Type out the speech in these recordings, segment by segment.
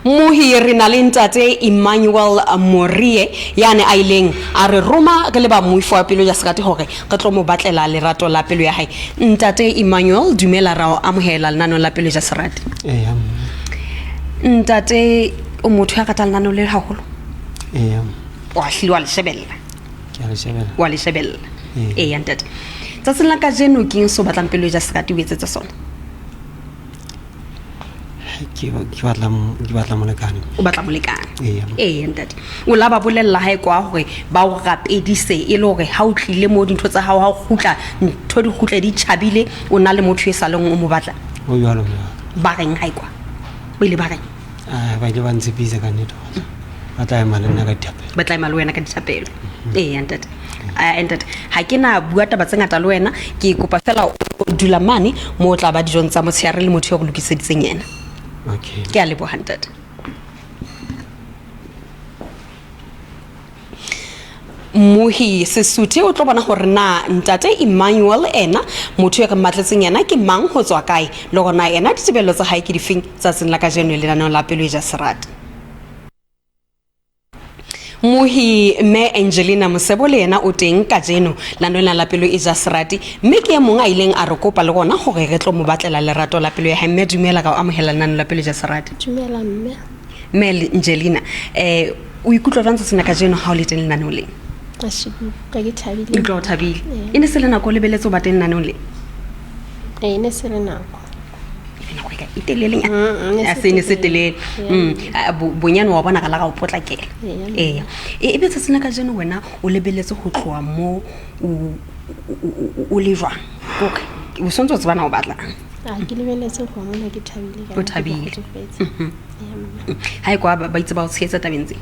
Muhi re na le ntate Emmanuel Morie yane a ileng a re roma ke le ba moifo wa Pelo Ja Serati hore re tlo mo batlela lerato la pelo ya hae. Ntate Emmanuel dumela ra amohela lenano la Pelo Ja Serati. Ntate o motho ya ratang lenano le haholo. Wa hlwa le shebella. Ke a le shebella. Wa le shebella. Ntate. Tsa la ka jeno ke so batlang Pelo Ja Serati o etsetsa sona. Ke batla molekane. O batla molekane. Ntate. O la ba bolella hae kwa hore ba o rapedise e le hore ha o tlile mo dintho tsa hao ha o khutla ntho di khutle di tjhabile o na le motho e salong o mo batla. O yalo. Ba reng hae kwa. O ile ba reng. Ba ile ba ntsepisa ka nnete. Ba tla ema le nna ka dithapelo. Ba tla ema le wena ka dithapelo. Ntate. Ntate ha ke na bua taba tse ngata le wena ke kopa fela o dula mane mo tla ba dijong tsa motshehare le motho yo go lokiseditseng yena. Okay. Ke a leboha ntate. Muhi Sesotho o tlo bona hore na ntate Emmanuel ena motho ya ka matletseng yana ke mang ho tswa kae le gona ena ditebelo tsa hae ke difeng tsa tseng la ka jeno le lana la Pelo E Ja Serati. Muhi me Angelina Mosebo le yena o teng ka jeno lana la Pelo E Ja Serati mme ke mong a ileng a re kopa le gona gore re tlo mo batlela lerato la pelo ya hae. Mme dumela ka o amohela lana la Pelo E Ja Serati. Dumela mme. Me Angelina o ikutlwa jwang tsena ka jeno ha o le teng lana o le ka ke thabile. Ke tlo thabile ene se le nako le beletso ba teng nane o le ene se le nako ene go ka iteleleng a se ne se telele bonyane wa bona ka la ga o potlakela e be tsena ka jeno wena o lebeletse go tloa mo o le jwang okay o sontse o tsebana o batla ke lebeletse go mona ke thabile ka o thabile ha kwa ba itse ba o tshetsa tabentse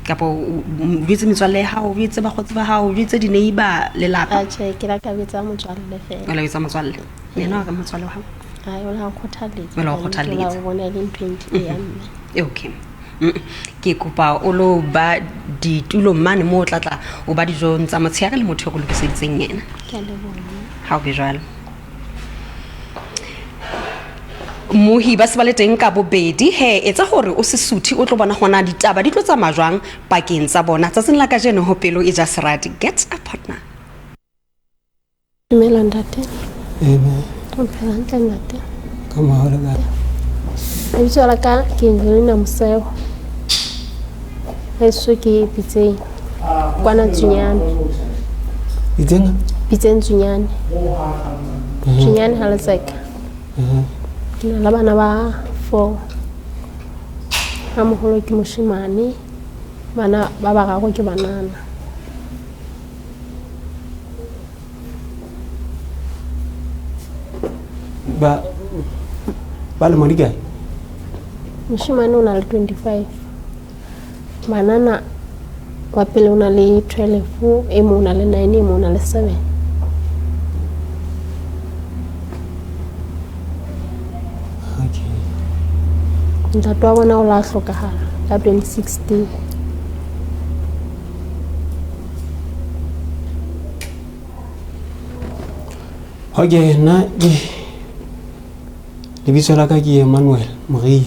kapo o bitse metswalle ha o bitse ba khotse ba ha o bitse di neighbor le lapa ke la ka bitsa motswalle fela o la bitsa motswalle nena ka motswalle wa ha o la khothaletse o la khothaletse o bona le 20 ya mme okay ke kopa o lo ba ditulo mane mo tlatla o ba dijong tsa motshehare le motho go lokiseditseng yena ke a leboha ha o be jwalo Muhi ba se ba le teng ka bobedi he etsa hore o Sesotho o tlo bona gona ditaba di tlo tsa majwang pakeng tsa bona tsa sena ka jeno ho Pelo E Ja Serati get a partner. Dumela ntate. Eme. O phela ntle ntate. Ka maholo ka. E bitso la ka ke Angelina Mosebo. Eso ke pitse kwana Tsinyane. Itsenga? Pitse Tsinyane. Tsinyane haletseka. Kena la bana ba 4 ha moholo ke moshimane bana ba bararo ke banana ba le modiga moshimane o na le 25 banana wa pele o na le 12 e mo na le 9 e mo na le 7 ntate wa bona o la hlokahala ka 2016 okay na le bitso la ka ke Emmanuel Morie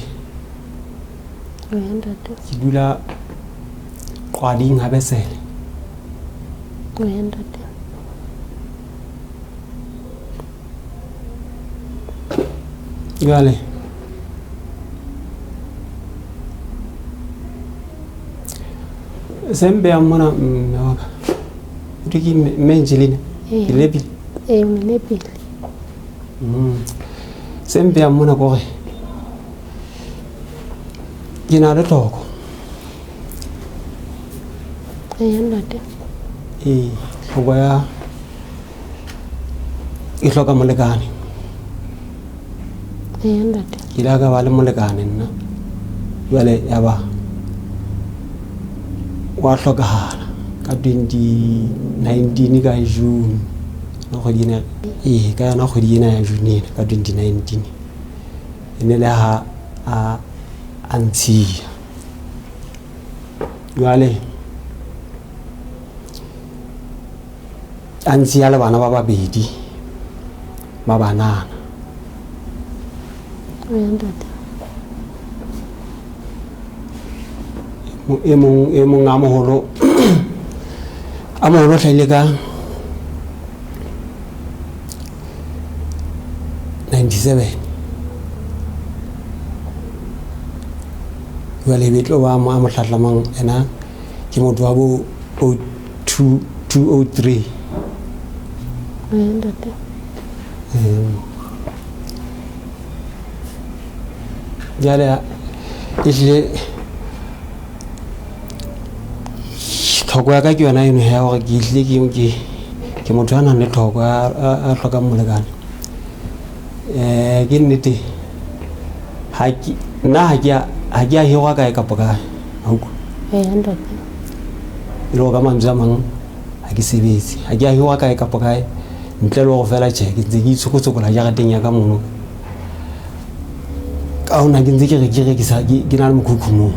ntate ke dula Qwading ha Besele ntate gale sembe amona mewaka utiki Angelina ilepile ilepile sembe amona gore ke na le tlhoko ntate go ya e hloka molekane ntate ke la ka ba le molekane nna jwale ya ba wa hlokahala ka 2019 ka June no go dina ka yana go dina ya June ka 2019 ene le ha a antsia jwale antsia le bana ba babedi ba banana e mong a moholo hlahile ka 97 jwale betlo ba mo a mohlahlamang ena ke motho wa bo 203 jale ehlile tlhoko ya ka ke yona eno ya gore ke ehlile ke motho a nang le tlhoko a tlhokang molekane ke nnete nna ha ke a hirwa kae kapo kae auku e le go ka mantswe a mang ha ke sebetse ha ke a hirwa kae kapo kae ntle le go fela tšhe ke ntse ke itshokotsokola jarateng ya ka mono ka ona ke ntse ke rekisa ke na le mokhukhumong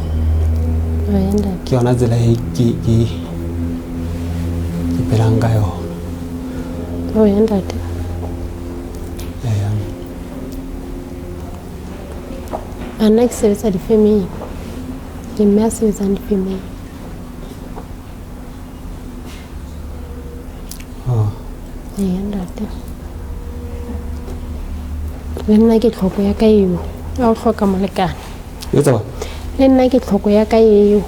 ke yona tsela e ke pelang ka yona Anna ke sebetsa difemeng ke mme a sebetsang difemeng ntate le nna ke tlhoko ya ka eo ya go tlhoka molekane le nna ke tlhoko ya ka eo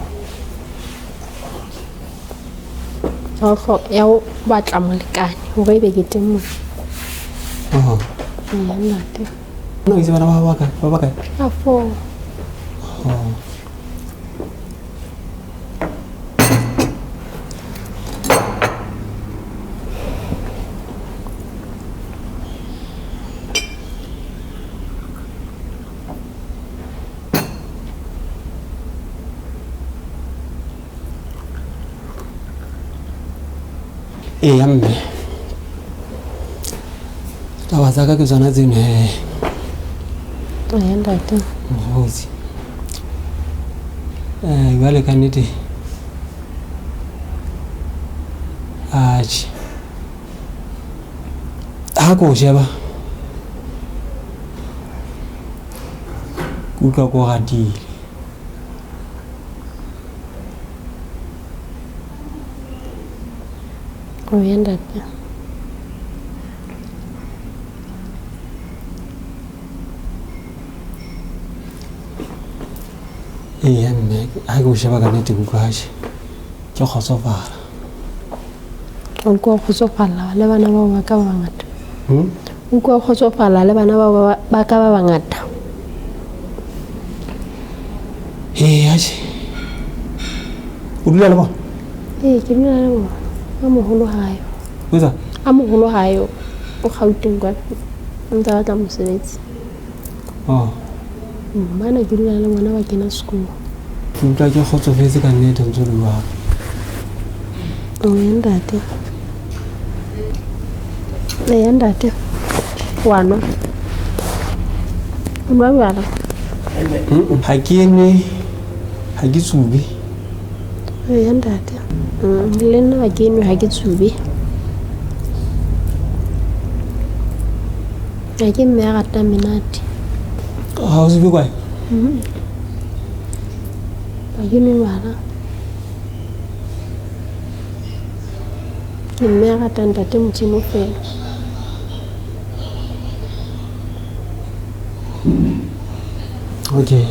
ya go batla molekane gore e be ke teng mo ntate no itse bana ba baka a fo mme taba tsa ka ke tsona tseno ntate mokgotsi jwale ka nnete atšhe ga ko sheba ke utlwa ko gatile ntate mme ga ke o sheba ka nnete kutlwaše ke kgotsofala o kwa kgotsofala le bana bao ba ka ba bangata o kwa kgotsofala le bana bao ba ka ba bangata atšhe o dula le bona ke dula le bona a mogolo gayo a mogolo gayo o gauteng kwa ntse ba tla mosebetsi bana ke dula le bona ba kena sekolo ke utlwa ke kgotsofetse ka nnete ntse le jwalo ntate ntate wa nwa o nwa jwala ga ke nwe ga ke tsube ntate le nna ga ke nwe ga ke tsube ga ke mme a rata menate ga o sebe kwae ga ke nwe jwala ke mme a rata ntate motšhino fela okay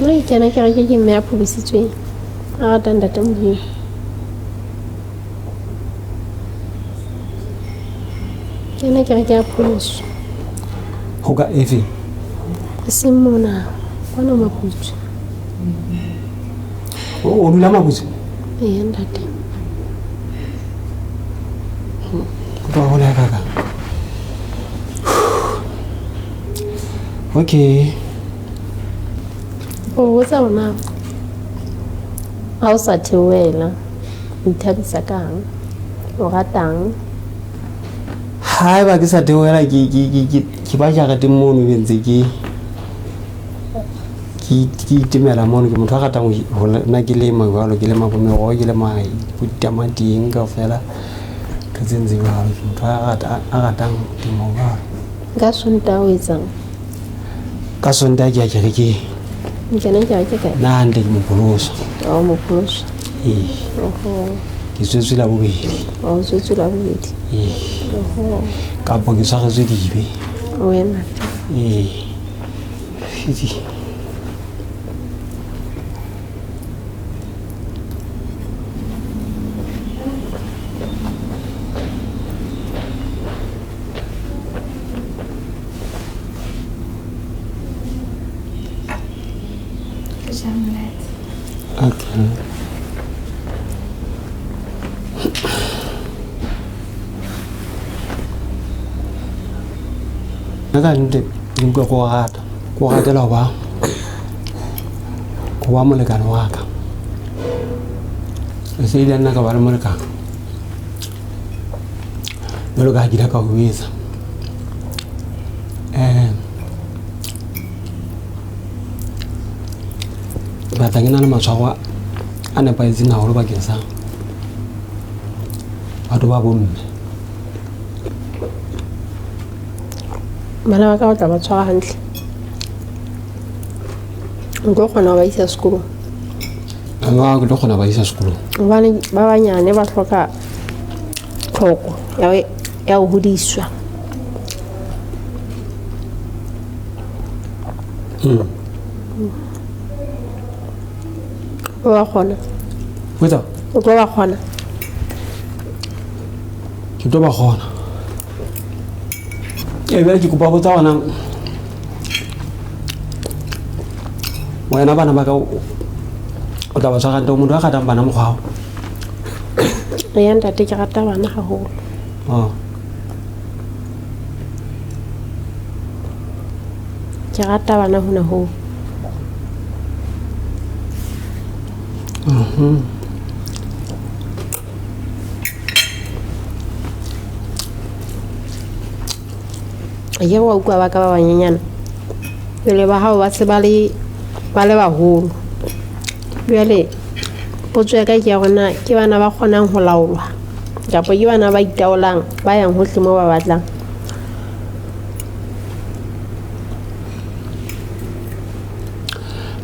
nna ke kena ke reke ke mme a pholositsweng a rata ntate motšhino kena ke reke a pholoso go ka efe e seng mona kwana Maputswe o dula Maputswe ntate ba go le kaka okay o botsa ona ga o sa theoela o ithabisa kang o ratang ha ba ke sa theoela ke ba jarateng mono bentse ke itemela mono ke motho a ratang go nna ke lema jalo ke lema bomerogo ke lema ditamating ka fela ka tsentse jalo ke motho a ratang temo jalo ka sonta o etsang ka sonta ke a kereke Nkena ke kae? Na ntle ke mopoloso. O mopoloso. Oho. Ke swetswe la bobedi. O swetswe la bobedi. Oho. Ka po ke swagetswe dibe. Wena. Fiti. Okay. Naka nte nka go rata la ba go ba molekane wa ka se ile nna ka ba le molekane lo ka dira ka go etsa ba tangena le matshwao a nepaetseng haholo bakeng sa batho ba bomme. Bana ba ka o tla ba tshwara hantle. Nko kgona ba isa sekolong. Anga go kgona ba isa sekolong. Bana ba banyane ba hloka tlhoko ya ho hodiswa. Wa khona. Wetsa. O tlo ba khona. Ke tlo ba khona. Ebe ke kopa botsa wana. Wena bana ba ka o tla ba tshwara nto motho a gatang bana mogwao. Re ya ntate ke rata bana haholo. Ke rata bana hona ho. Ye wa utlwa ba ka ba banyenyana pele ba hao ba se ba le baholo jwale potso ya ka ke ya gona ke bana ba kgonang ho laolwa kapo ke bana ba itaolang ba yang hohle mo ba batlang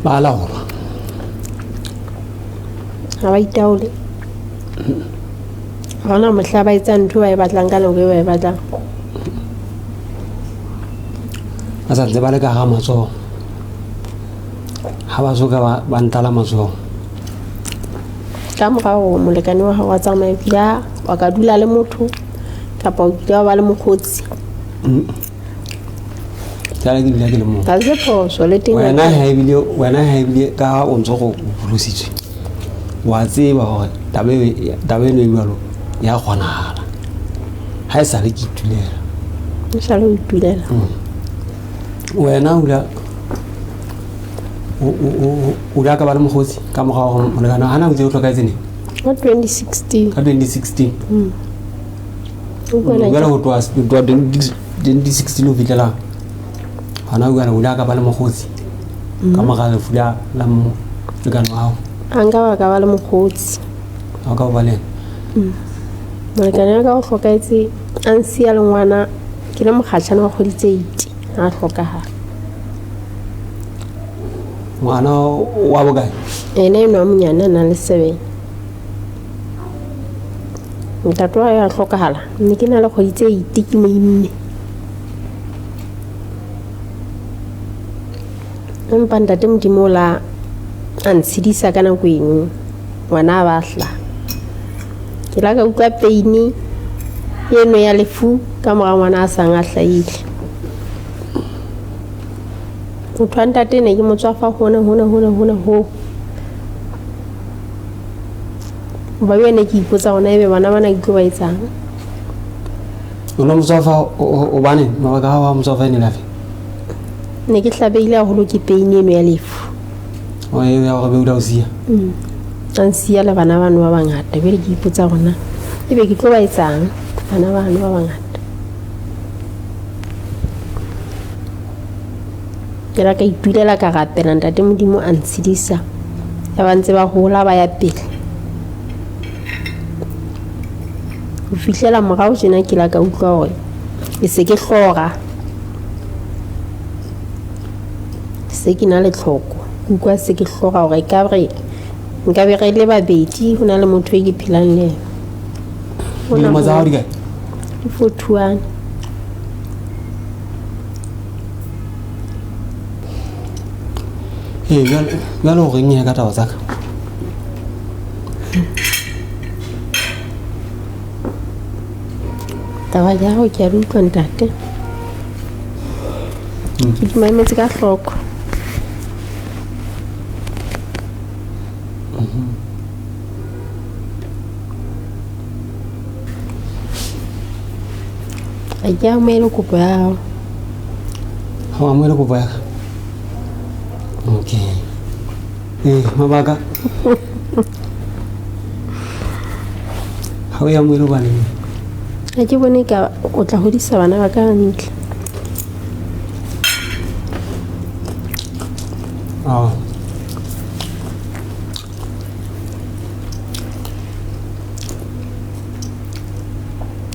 ba laolwa ha ba itaole hona mohla ba etsa ntho ba e batlang ka nako e ba e batlang asa ntse ba le ka ga matsogo ha ba soka ba ntala matsogo ka morao molekane wa hao wa tsamaya pila wa ka dula le motho kapa o tla ba le mokgotsi tsala ke dula ke le mo ka se phoso le teng wena ha ebile ka o ntse go bolositswe wa tseba hore tabe no ibalo ya kgonahala ha e sa le ke itulela o sa le o itulela wena o ka ba le mogotsi ka mogao go molekana hana o tse o tlhoka tsene ka 2016 ka 2016 Ugana go twa 2016 o fitlela hana ugana ka ba le mogotsi ka mogale fula la mo lekana wao anga ba ka ba le mogotsi a ka ba le molekane ka go hlokaetse a nsia le ngwana ke le mokgatshane wa kgoditse 8 a hlokahala ngwana wa bokae ene no monyane na le 7 ntate wa ya hlokahala mme ke na le kgoditse 8 ke moimme empa ntate modimo la a ntshidisa ka nako eno ngwana ba hla ke la ka utlwa peini eno ya lefu ka mora ngwana a sang a hlaile o twanta tene ke motswafa hona ho ba bene ke ipotsa ona ebe bana bana ke ba etsang ona motswafa o bane mabaka ha wa motswafa ene lafe ne ke hlabeile a holo ke peini eno ya lefu o e ya go be o da o sia ansia le bana bana ba bangata bele ke ipotsa gona ebe ke tlo ba etsang bana bana ba bangata ke la ka itulela ka rapela ntate modimo a ntshidisa ya ba ntse ba hola ba ya pele o fihlela morao jena ke la ka utlwa hore e se ke hlora se ke na le tlhoko kwa se ke hloga hore ka re nka be re le babedi hona le motho e ke phelang le Di maza di kae? Ke 41. Jwale o reng ya ka taba tsaka? Taba ya hao ke a re utlwa ntate. Ke di mametse ka hloko. Ya amohele kopo ya hao. Ha o amohele kopo ya ka? Okay. Mabaka. Ha o ya amohele baneng? Ha ke bone ka o tla hodisa bana ba ka hantle.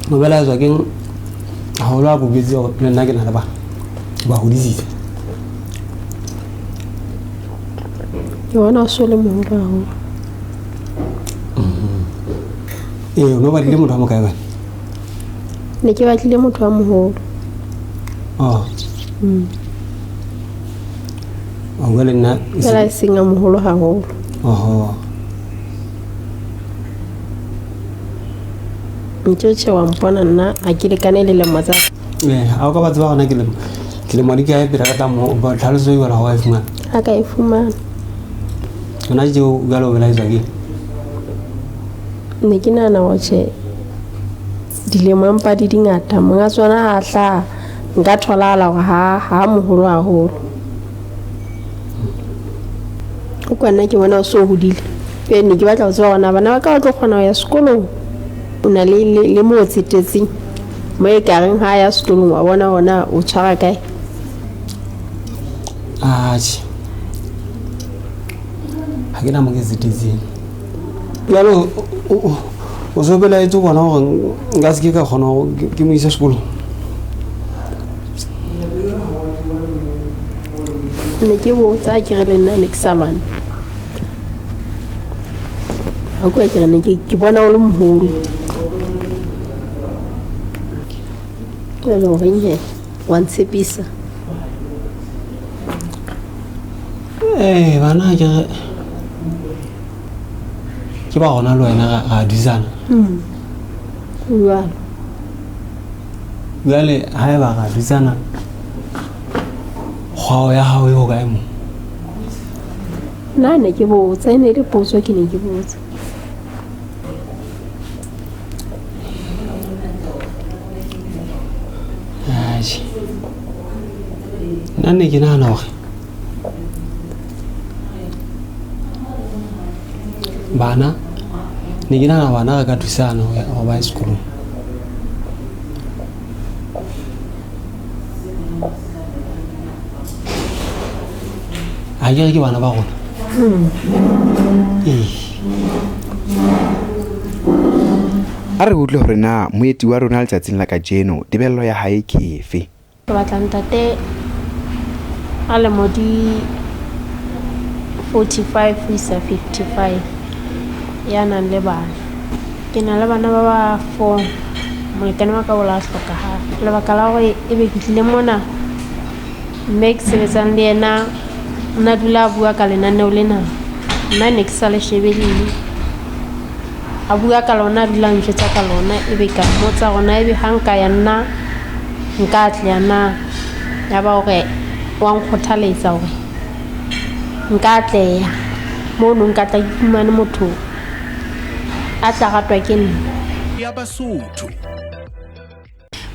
Mobela zwa keng ha o la bobetse le nna ke na le ba hodisitse. Ke bona o so le moholo haholo. O no batlile motho a mo kae wena? Ne ke batlile motho a moholo. Jwale nna Fela e seng a moholo haholo. Ntse wa mpona nna a ke lekane le lemo tsa. Ha o ka ba tseba gona ke lemo di kae pera ka tamo ba tlhaloso e wala wa e fumana. A ka e fumana. Ona je o galo bela iswa ke. Ne ke nana wa che dilemo mpa di dingata monga tsona ha hla nka tholala hore ha moholo haholo. O kwana ke bona o so hodile. Ne ke batla ho tswa ona bana ba ka tlo kgona ho ya sekolong. O na le mo tsetetseng mo e ka reng ha ya sekolong wa bona ona o tshwara kae? Ha ke na mo ke tsetetseng. Jalo o so bela e tso bona hore nka se ke ka kgona ho ke mo isa sekolong. Ne ke botsa ke re le nna ne ke sa lwana. Ha kwa ke ne ke bona o le moholo. Lo ringe wa ntshepisa. Bana ke ba gona le wena ga dizana. Jwale ha e ba ga dizana kgwao ya hao e ho kae mo? Nna ne ke botsa e ne le potso ke ne ke botsa. Nne ke nahana hore bana ne ke nahana bana re ka thusana ho ba sekolong. Ha ke bana ba rona. A re utlwe hore na moeti wa rona letsatsing la kajeno tebello ya hae ke efe? Ke batla ntate a le modi 45 ho isa 55 ya nang le bana. Ke na le bana ba ba 4 molekane wa ka o la hloka ha lebaka la hore e be ke tlile mona mme ke sebetsang le yena nna dula bua ka lenaneo lena nna ne ke sa le shebelele a bua ka lona dula ntjhetsa ka lona e be ka motsa rona e be hanka ya nna nka tla na ya ba hore wa nkgothaletsa hore nka tleya mo nka tla iphumane motho a tla ratwa ke nna ya Basotho.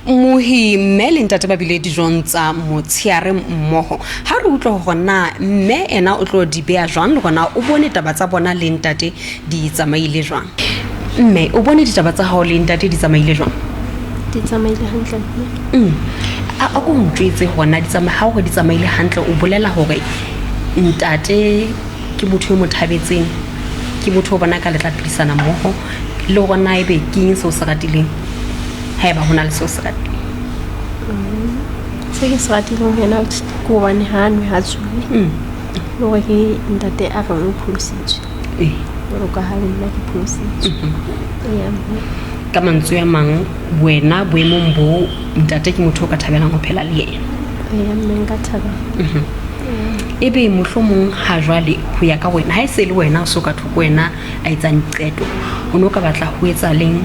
Mohimme le ntate ba bile dijong tsa motsheare mmoho ha re utlwa hore na mme ena o tlo di beya jwang le gona o bone taba tsa bona le ntate di tsamaile jwang. Mme o bone ditaba tsa hao le ntate di tsamaile jwang? Di tsamaile hantle. A go ntjwetse hona di tsamaile ha o di tsamaile hantle o bolela hore ntate ke motho o mothabetseng ke motho o bona ka le tla tlisana mmoho le gona e be ke so se ratileng ha eba hona le so se ratileng se ke se ratileng hena go bane ha nwe ha tswe lo ke ntate a re mo pholositswe ro ka ha nna ke pholositswe ka mantswe a mang wena boemong bo ntate ke motho o ka thabelang ho phela le yena mme nka thabela ebe mohlomong ha jwale ho ya ka wena ha e se le wena o so ka thoko wena a etsang qeto o no ka batla ho etsa leng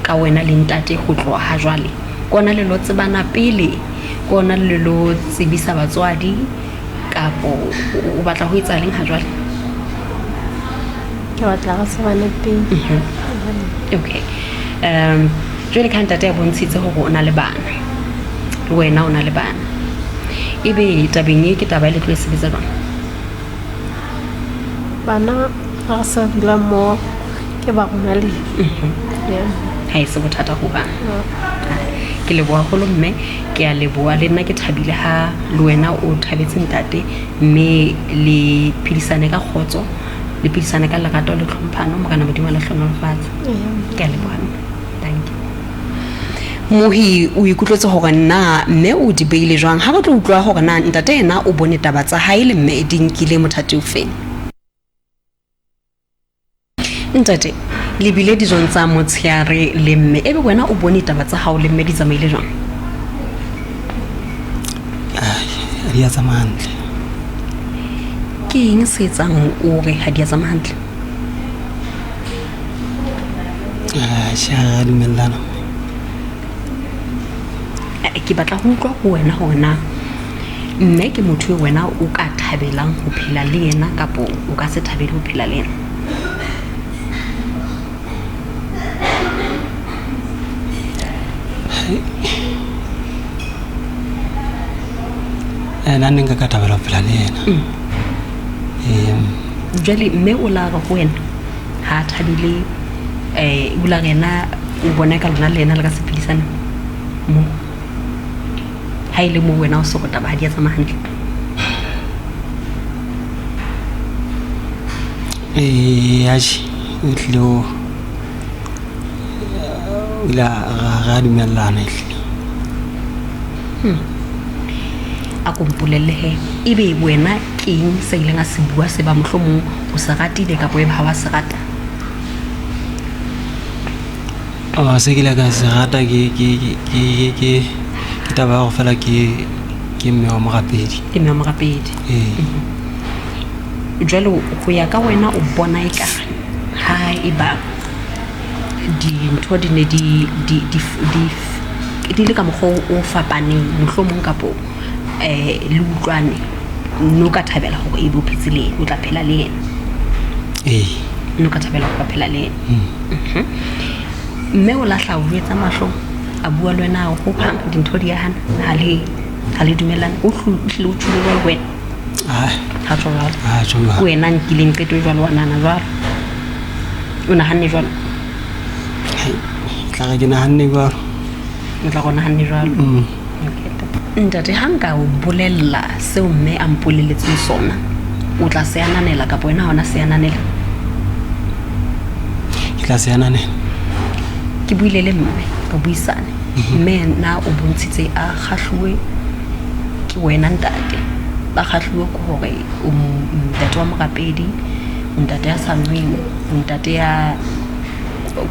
ka wena le ntate ho tloha ha jwale kona le lo tsebana pele kona le lo tsebisa batswadi kapo o batla ho etsa leng ha jwale ke batla ga tsebana pele okay jwale ka ntate a bontshitse hore o na le bana le wena o na le bana ebe tabeng e ke taba le tlo e sebetsa jwang bana ga sa dula mo ke ba gona le ha e se bothata ho bana ke leboha holo mme ke a leboha le nna ke thabile ha le wena o thabetse ntate mme le phedisane ka khotso le phedisane ka lerato le tlhomphano mo kana modimo la hlonolofatsa ke a leboha thank you mohi o ikutlwetse hore na mme o di beile jwang ha re tlo utlwa hore na ntate ena o bone taba tsa hae le mme di nkile mothati o feng ntate le bile dijong tsa motsheare le mme ebe wena o bone taba tsa hao le mme di tsamaile jwang ha di a tsamaya hantle ke eng se etsang o re ha di a tsamaya hantle sha dumellana ke batla ho utlwa ho wena hore na mme ke motho e wena o ka thabelang ho phela le yena kapo o ka se thabele ho phela le yena nna nka ka thabela ho phela le yena jwale mme o la re ho wena ha thabile o la rena o bona ka lona le yena le ka sephilisana mo ha ile mo wena o so go taba ha di a tsamaya hantle yashi o tlilo ila ga dumellana ile a kompolelle he ebe wena ke eng se ileng a se bua se ba mohlomong o se ratile ka boe ba wa se rata se ke la ka se rata ke taba go fela ke mme wa mogapedi ke mme wa mogapedi jwale go ya ka wena o bona e ka ha e ba dintho di ne di le ka mokgwa o fapaneng mohlomong kapo le utlwane no ka thabela hore e bophetse le o tla phela le yena no ka thabela ho phela le yena mme o lahla o etsa mahlo a bua le wena ho phang dintho di ya hana ha le dumelana o hlile o tshule le wena ha tshola wena nkileng qeto jwalo wa nana jwalo o nahanne jwalo tla ga ke nahanne jwalo o tla gona hanne jwalo ntate ha nka o bolella seo mme a mpolelletseng sona o tla se ananela ka wena hona se ananela ke tla se ananela ke buile le mme ka buisane mme na o bontshitse a kgahluwe ke wena ntate ba kgahluwe ko hore o ntate wa mogapedi ntate ya sanweng ntate ya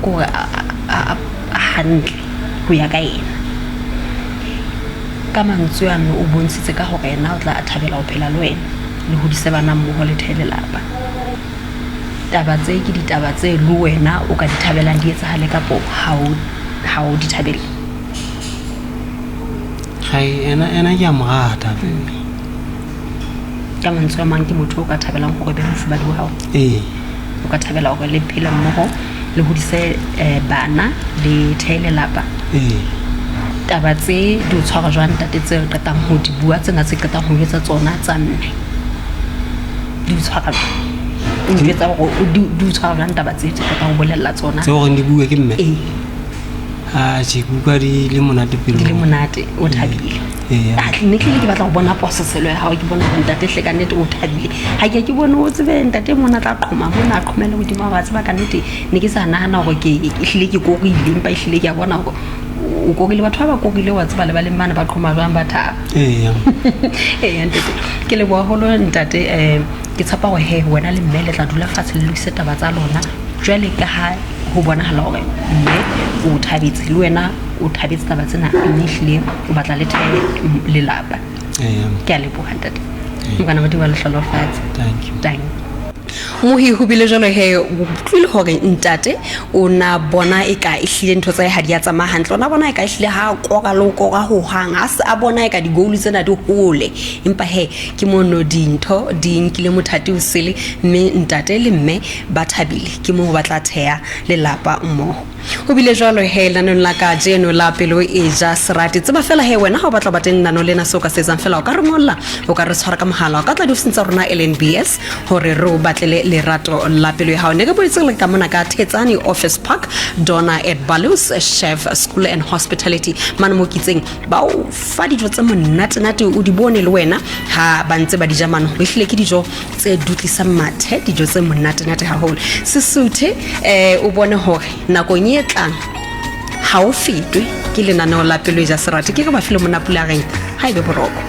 ko a hantle ho ya ka yena ka mantswe a o bontshitse ka hore yena o tla thabela ho phela le wena le ho disebana mmoho le thelelapa taba tse ke ditaba tse le wena o ka di thabelang di etsahale ka po ha o di thabele ena ke a morata ka mantswe a mang ke motho o ka thabelang hore be mofubadi wa hao o ka thabela hore le phela mmoho le hodise bana le thelelapa taba tse di o tshwara jwang ntate tse o qetang ho di bua tsena tse qetang ho etsa tsona tsa mme di o tshwara o di etsa hore di o tshwara jwang taba tse qetang ho bolella tsona tse gore di bua ke mme je bua di le monate pelo di le monate o thabile ne ke batla go bona poseselo ya hao ke bona go ntate hle ka nnete o thabile ha ke bone o tsebe ntate mona tla qhoma mona a qhomela godimo ba tseba ka nnete ne ke sa nahana gore ke hlile ke korile empa hlile ke a bona gore o kokile batho ba kokile wa tseba le ba le mana ba qhoma jang ba thaba ntate ke le boholo ntate ke tsapa go he wena le mme le tla dula fatshe le lokise taba tsa lona jwale ka ha ho bonahala hore mme o thabetse le wena o thabetse taba tsena mme hlile o batla le the lelapa ke a leboha ntate mokana ba diwa le hlalofatse thank you mohi ho bile jalo he o tlile hore ntate o na bona e ka ehlile ntho tsa ha di ya tsama hantle ona bona e ka ehlile ha koka lo koka ho hang a se a bona e ka di goal tsena di hole empa he ke mono dintho di nkile mothati o sele mme ntate le mme ba thabile ke mo ba tla thea le lapa mmoho ho bile jalo he lanong la ka jeno la Pelo E Ja Serati tseba fela he wena ha o batla ba teng nano lena so ka setsang fela o ka re molla o ka re tshwara ka mohala o ka tla di ofisintsa rona LNBS hore re batlele lerato la pelo ya hao ne ke boetse le ka mona ka Tetsani Office Park Donna at Balus Chef School and Hospitality mana mo kitseng ba o fa dijo tse monate o di bone le wena ha ba ntse ba di jamana ho hlile ke dijo tse dutlisa mathe dijo tse monate haholo Sesotho o bone hore nako nyetlang ha o fitwe ke lenaneo la Pelo E Ja Serati ke go ba file mona pulareng ha ibe boroko